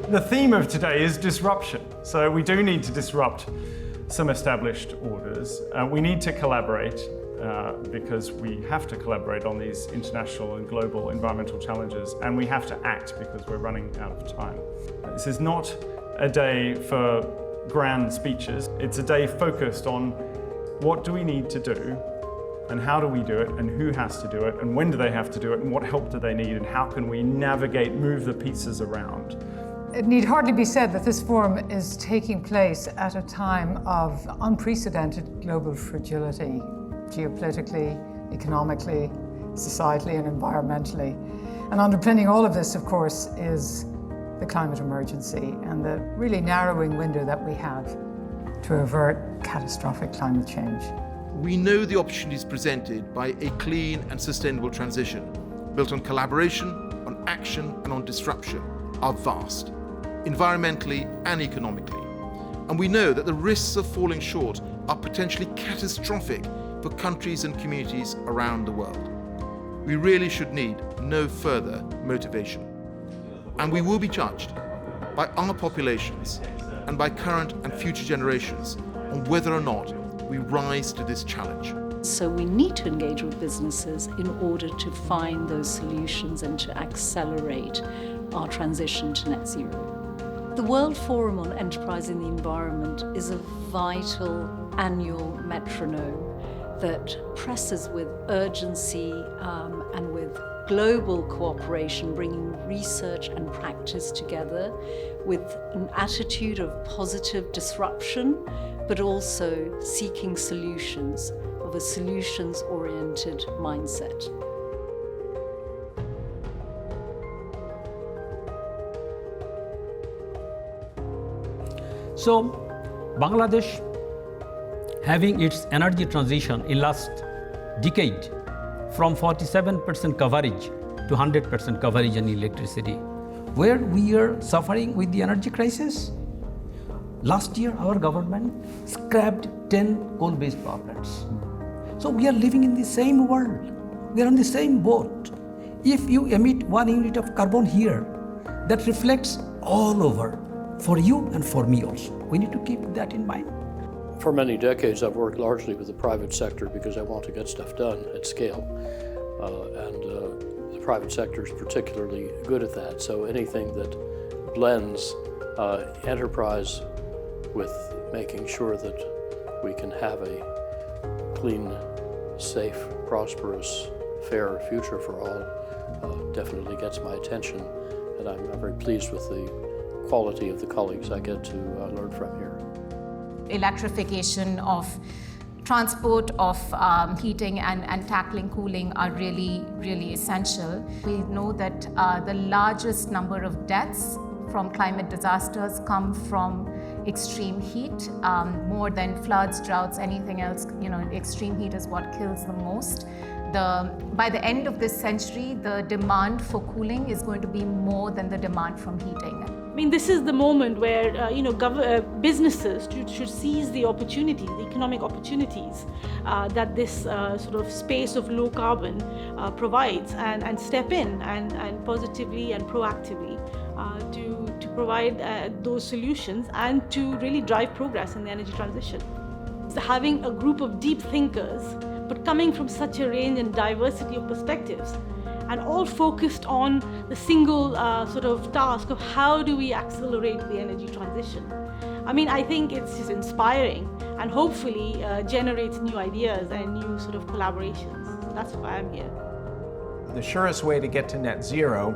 The theme of today is disruption. So we do need to disrupt some established orders. We need to collaborate because we have to collaborate on these international and global environmental challenges, and we have to act because we're running out of time. This is not a day for grand speeches. It's a day focused on what do we need to do, and how do we do it, and who has to do it, and when do they have to do it, and what help do they need, and how can we navigate, move the pieces around. It need hardly be said that this forum is taking place at a time of unprecedented global fragility, geopolitically, economically, societally, and environmentally. And underpinning all of this, of course, is the climate emergency and the really narrowing window that we have to avert catastrophic climate change. We know the opportunities presented by a clean and sustainable transition, built on collaboration, on action, and on disruption, are vast, environmentally and economically. And we know that the risks of falling short are potentially catastrophic for countries and communities around the world. We really should need no further motivation. And we will be judged by our populations and by current and future generations on whether or not we rise to this challenge. So we need to engage with businesses in order to find those solutions and to accelerate our transition to net zero. The World Forum on Enterprise in the Environment is a vital annual metronome that presses with urgency and with global cooperation, bringing research and practice together with an attitude of positive disruption, but also seeking solutions, of a solutions-oriented mindset. So, Bangladesh, having its energy transition in last decade, from 47% coverage to 100% coverage in electricity, where we are suffering with the energy crisis. Last year, our government scrapped 10 coal-based power plants. So we are living in the same world. We are on the same boat. If you emit 1 unit of carbon here, that reflects all over, for you and for me also. We need to keep that in mind. For many decades, I've worked largely with the private sector because I want to get stuff done at scale. The private sector is particularly good at that. So anything that blends enterprise with making sure that we can have a clean, safe, prosperous, fair future for all definitely gets my attention. And I'm very pleased with the quality of the colleagues I get to learn from here. Electrification of transport, of heating and tackling cooling are really, really essential. We know that the largest number of deaths from climate disasters come from extreme heat, more than floods, droughts, anything else. Extreme heat is what kills the most. By the end of this century, the demand for cooling is going to be more than the demand from heating. I mean, this is the moment where businesses should seize the opportunities, the economic opportunities that this sort of space of low carbon provides, and step in and positively and proactively to provide those solutions and to really drive progress in the energy transition. So having a group of deep thinkers, but coming from such a range and diversity of perspectives, and all focused on the single sort of task of how do we accelerate the energy transition. I mean, I think it's just inspiring and hopefully generates new ideas and new sort of collaborations. So that's why I'm here. The surest way to get to net zero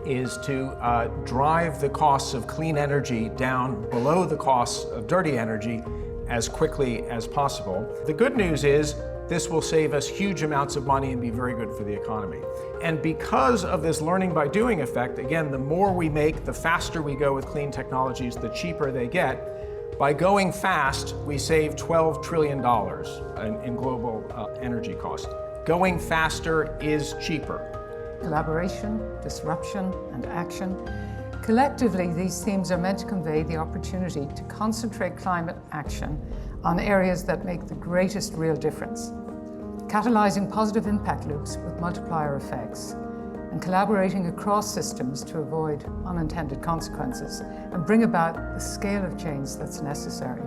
is to drive the costs of clean energy down below the costs of dirty energy as quickly as possible. The good news is this will save us huge amounts of money and be very good for the economy. And because of this learning by doing effect, again, the more we make, the faster we go with clean technologies, the cheaper they get. By going fast, we save $12 trillion in global energy cost. Going faster is cheaper. Collaboration, disruption, and action. Collectively, these themes are meant to convey the opportunity to concentrate climate action on areas that make the greatest real difference, catalyzing positive impact loops with multiplier effects, and collaborating across systems to avoid unintended consequences and bring about the scale of change that's necessary.